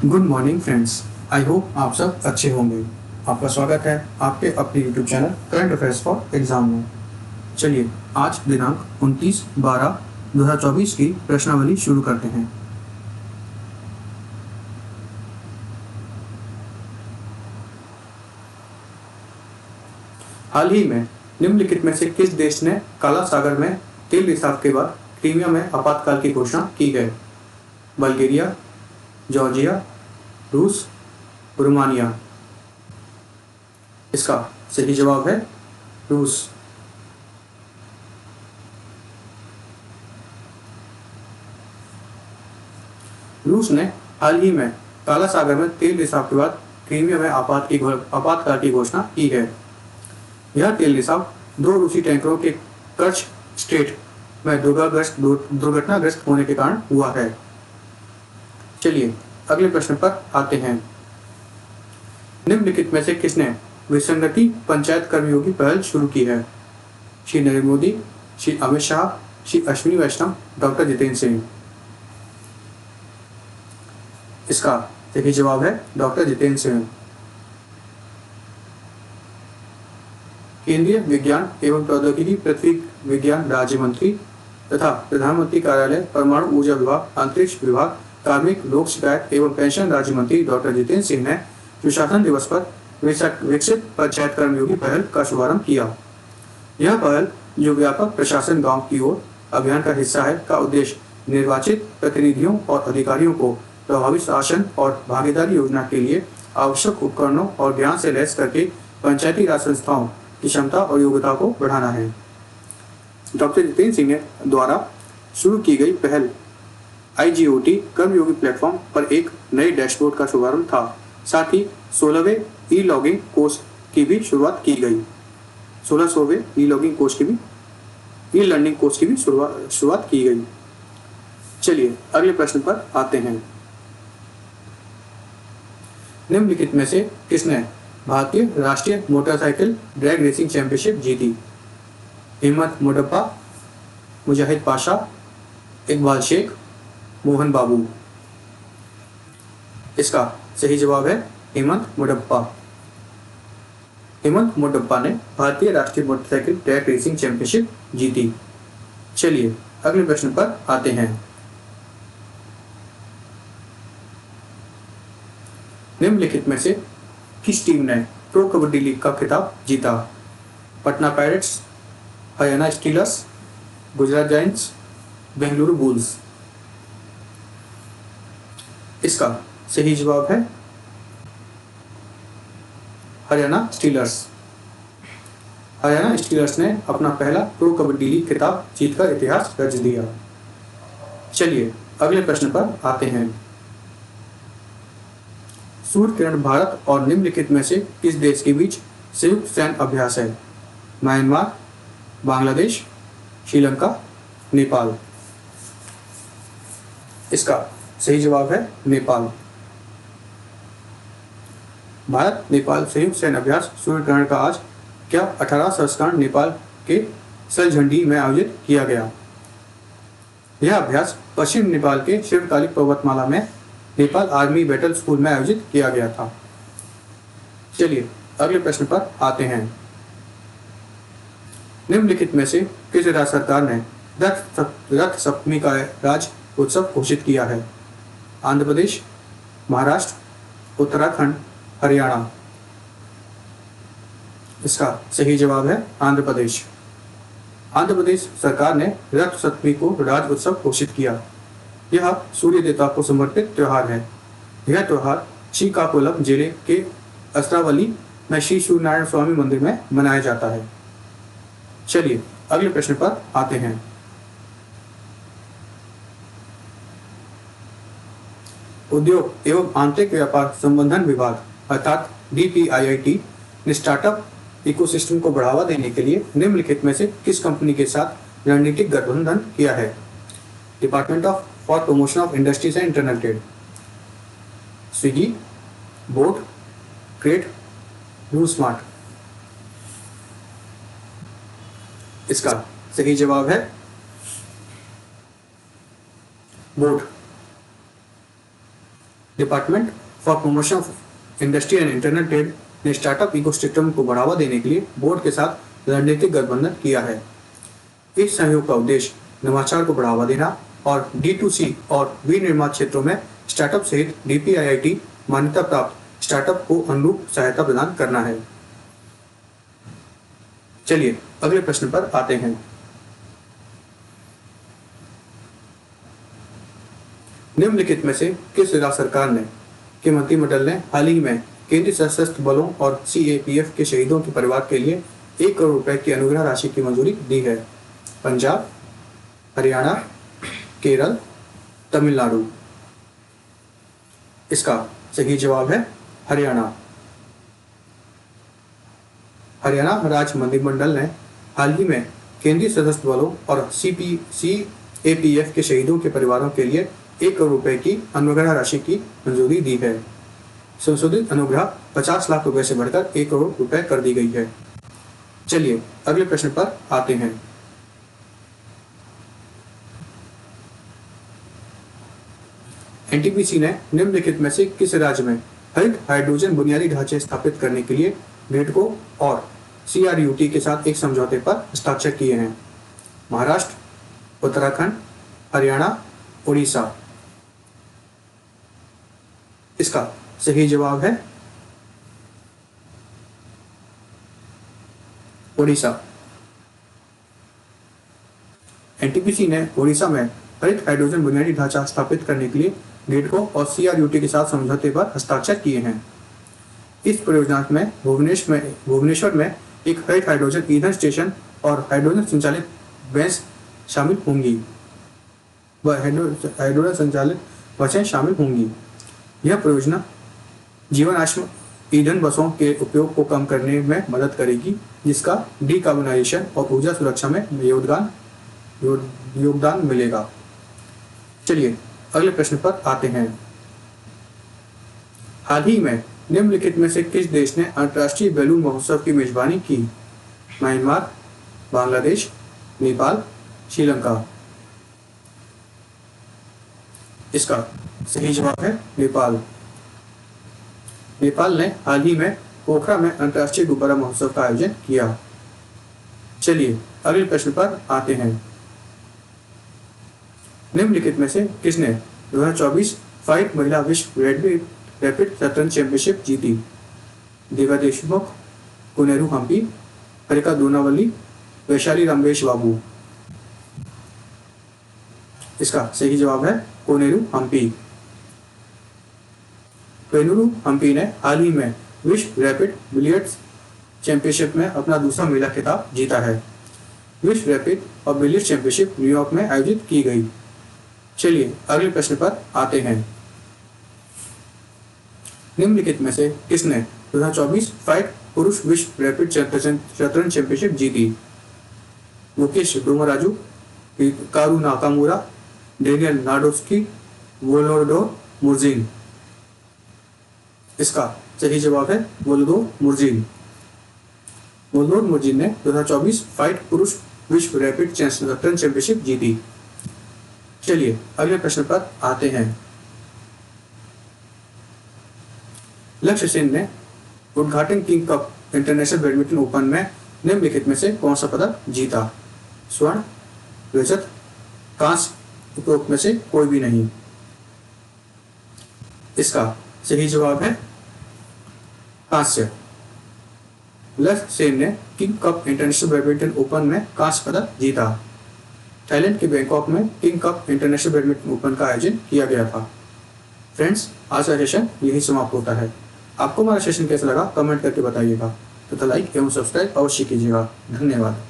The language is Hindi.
Good morning friends. I hope आप सब अच्छे होंगे। आपका स्वागत है आपके अपने YouTube channel current affairs for exam में। चलिए आज दिनांक 29/12/2024 की प्रश्नावली शुरू करते हैं। हाल ही में निम्नलिखित में से किस देश ने काला सागर में तेल रिसाव के बाद क्रीमिया में आपातकाल की घोषणा की है? बल्गेरिया, जॉर्जिया, रूस, रोमानिया। इसका सही जवाब है रूस। रूस ने हाल ही में काला सागर में तेल रिसाव के बाद क्रीमिया में आपातकाल की घोषणा की है। यह तेल रिसाव 2 रूसी टैंकरों के कर्च स्ट्रेट में दुर्घटनाग्रस्त होने के कारण हुआ है। चलिए अगले प्रश्न पर आते हैं। निम्नलिखित में से किसने विसंगति पंचायत कर्मयोगी पहल शुरू की है? श्री नरेंद्र मोदी, श्री अमित शाह, श्री अश्विनी वैष्णव, डॉक्टर जितेंद्र सिंह। इसका सही जवाब है डॉक्टर जितेंद्र सिंह। केंद्रीय विज्ञान एवं प्रौद्योगिकी पृथ्वी विज्ञान राज्य मंत्री तथा प्रधानमंत्री कार्यालय परमाणु ऊर्जा विभाग अंतरिक्ष विभाग कार्मिक लोक शिकायत एवं पेंशन राज्य मंत्री डॉक्टर जितेंद्र सिंह ने सुशासन दिवस पर विकसित पंचायत कर्मयोगी पहल का शुभारंभ किया। यह पहल जो व्यापक प्रशासन गांव की ओर अभियान का हिस्सा है का उद्देश्य निर्वाचित प्रतिनिधियों और अधिकारियों को प्रभावी शासन और भागीदारी योजना के लिए आवश्यक उपकरणों और ज्ञान से लैस करके पंचायती राज संस्थाओं की क्षमता और योग्यता को बढ़ाना है। डॉक्टर जितेंद्र सिंह द्वारा शुरू की गई पहल IGOT कर्मयोगी प्लेटफॉर्म पर एक नए डैशबोर्ड का शुभारंभ था। साथ ही 16वें ई-लॉगिंग कोर्स की भी शुरुआत की गई। 16वें ई-लॉगिंग कोर्स की भी ई-लर्निंग कोर्स की भी शुरुआत की गई। चलिए अगले प्रश्न पर आते हैं। निम्नलिखित में से किसने भारतीय राष्ट्रीय मोटरसाइकिल ड्रैग रेसिंग चैंपियनशिप जीती? हिम्मत मोटप्पा, मुजाहिद पाशा, इकबाल शेख, मोहन बाबू। इसका सही जवाब है हिम्मत मोटप्पा। हिम्मत मोटप्पा ने भारतीय राष्ट्रीय मोटरसाइकिल ड्रैग रेसिंग चैंपियनशिप जीती। चलिए अगले प्रश्न पर आते हैं। निम्नलिखित में से किस टीम ने प्रो कबड्डी लीग का खिताब जीता? Patna pirates, Haryana stealers, Gujarat giants, Bengaluru bulls. इसका सही जवाब है हरियाणा स्टीलर्स। हरियाणा स्टीलर्स ने अपना पहला प्रो कबड्डी लीग खिताब जीतकर इतिहास रच दिया। चलिए अगले प्रश्न पर आते हैं। सूर्य किरण भारत और निम्नलिखित में से किस देश के बीच संयुक्त सैन्य अभ्यास है? म्यांमार, बांग्लादेश, श्रीलंका, नेपाल। इसका सही जवाब है नेपाल। भारत नेपाल संयुक्त सैन्य अभ्यास सूर्य ग्रहण का आज 18 संस्करण नेपाल के सलझंडी में आयोजित किया गया। यह अभ्यास पश्चिम नेपाल के शिवकाली पर्वतमाला में नेपाल आर्मी बैटल स्कूल में आयोजित किया गया था। चलिए अगले प्रश्न पर आते हैं। निम्नलिखित में से किस राज्य सरकार ने रथ सप्तमी का राज्य उत्सव घोषित किया है? आंध्र प्रदेश, महाराष्ट्र, उत्तराखंड, हरियाणा। इसका सही जवाब है आंध्र प्रदेश। आंध्र प्रदेश सरकार ने रथ सप्तमी को राज्य उत्सव घोषित किया। यह सूर्य देवता को समर्पित त्योहार है। यह त्योहार श्रीकाकुलम जिले के अस्त्रावली में श्री सूर्यनारायण स्वामी मंदिर में मनाया जाता है। चलिए अगले प्रश्न पर आते हैं। उद्योग एवं आंतरिक व्यापार संवर्धन विभाग अर्थात DPIIT ने स्टार्टअप इकोसिस्टम को बढ़ावा देने के लिए निम्नलिखित में से किस कंपनी के साथ रणनीतिक गठबंधन किया है? Department for promotion of industries and internal trade, Swiggy, boat, crate, blue smart. इसका सही जवाब है boat. Department for promotion of industry and internal trade ने स्टार्टअप इकोसिस्टम को बढ़ावा देने के लिए बोर्ड के साथ रणनीतिक गठबंधन किया है। इस सहयोग का उद्देश्य नवाचार को बढ़ावा देना और D2C और विनिर्माण क्षेत्रों में स्टार्टअप सहित DPIIT मान्यता प्राप्त स्टार्टअप को अनुरूप सहायता प्रदान करना है। चलिए अगले प्रश्न पर आते हैं। निम्नलिखित में से किस राज्य सरकार ने के मंत्रिमंडल ने हाल ही में केंद्रीय सशस्त्र बलों और CAPF के शहीदों के परिवार के लिए 1 करोड़ रुपए की अनुग्रह राशि की मंजूरी दी है? पंजाब, हरियाणा, केरल, तमिलनाडु। इसका सही जवाब है हरियाणा। हरियाणा राज्य मंत्रिमंडल ने हाल ही में केंद्रीय सशस्त्र बलों और CAPF के शहीदों के परिवारों के लिए 1 करोड़ रुपए की अनुग्रह राशि की मंजूरी दी है। संशोधित अनुग्रह 50 लाख रुपए से बढ़कर 1 करोड़ रुपए कर दी गई है। चलिए अगले प्रश्न पर आते हैं। NTPC ने निम्नलिखित में से किस राज्य में हरित हाइड्रोजन बुनियादी ढांचे स्थापित करने के लिए ग्रिडको और CRUT के साथ एक समझौते पर हस्ताक्षर किए हैं? महाराष्ट्र, उत्तराखंड, हरियाणा, उड़ीसा। इसका सही जवाब है उड़ीसा। NTPC ने उड़ीसा में हरित हाइड्रोजन बुनियादी ढांचा स्थापित करने के लिए ग्रिडको और CRUT के साथ समझौते पर हस्ताक्षर किए हैं। इस परियोजना में भुवनेश्वर में एक हरित हाइड्रोजन ईंधन स्टेशन और हाइड्रोजन संचालित बसें शामिल होंगी। यह परियोजना जीवनाश्म ईंधन बसों के उपयोग को कम करने में मदद करेगी, जिसका डिकार्बोनाइजेशन और ऊर्जा सुरक्षा में योगदान मिलेगा। चलिए अगले प्रश्न पर आते हैं। हाल ही में निम्नलिखित में से किस देश ने अंतर्राष्ट्रीय बैलून महोत्सव की मेजबानी की? म्यांमार, बांग्लादेश, नेपाल, श्रीलंका। इसका सही जवाब है नेपाल। नेपाल ने हाल ही में पोखरा में अंतर्राष्ट्रीय गुब्बारा महोत्सव का आयोजन किया। चलिए अगले प्रश्न पर आते हैं। निम्नलिखित में से किसने 2024 फाइट महिला विश्व रैपिड शतरंज चैंपियनशिप जीती? दिव्या देशमुख, कोनेरू हम्पी, हरिका द्रोणावली, वैशाली रामवेश बाबू। इसका सही जवाब है कोनेरू हम्पी। कोनेरू हम्पी ने हाल ही में विश्व रैपिड बिलियर्ड्स चैंपियनशिप में अपना दूसरा महिला खिताब जीता है। विश्व रैपिड और बिलियर्ड्स चैंपियनशिप न्यूयॉर्क में आयोजित की गई। चलिए अगले प्रश्न पर आते हैं। निम्नलिखित में से किसने 2024 फाइट पुरुष विश्व रैपिड शतरंज चैंपियनशिप जीती? Mukesh Dommaraju, Hikaru Nakamura, Daniel Naroditsky, Volodar Murzin. इसका सही जवाब है वोलोडोर मुर्जिन। वोलोडोर मुर्जिन ने 2024 फाइट पुरुष विश्व रैपिड शतरंज चैंपियनशिप जीती। चलिए अगले प्रश्न पर आते हैं। लक्ष्य सेन ने उद्घाटन king cup international badminton open में निम्नलिखित में से कौन सा पदक जीता? स्वर्ण, रजत, कांस्य, उपरोक्त में से कोई भी नहीं। इसका सही जवाब है कांस्य। लक्ष्य सेन ने king cup international badminton open में कांस्य पदक जीता। थाईलैंड के बैंकॉक में king cup international badminton open का आयोजन किया गया था। फ्रेंड्स, आज का सेशन यही समाप्त होता है। आपको हमारा सेशन कैसा लगा कमेंट करके बताइएगा तथा लाइक एवं सब्सक्राइब अवश्य कीजिएगा। धन्यवाद।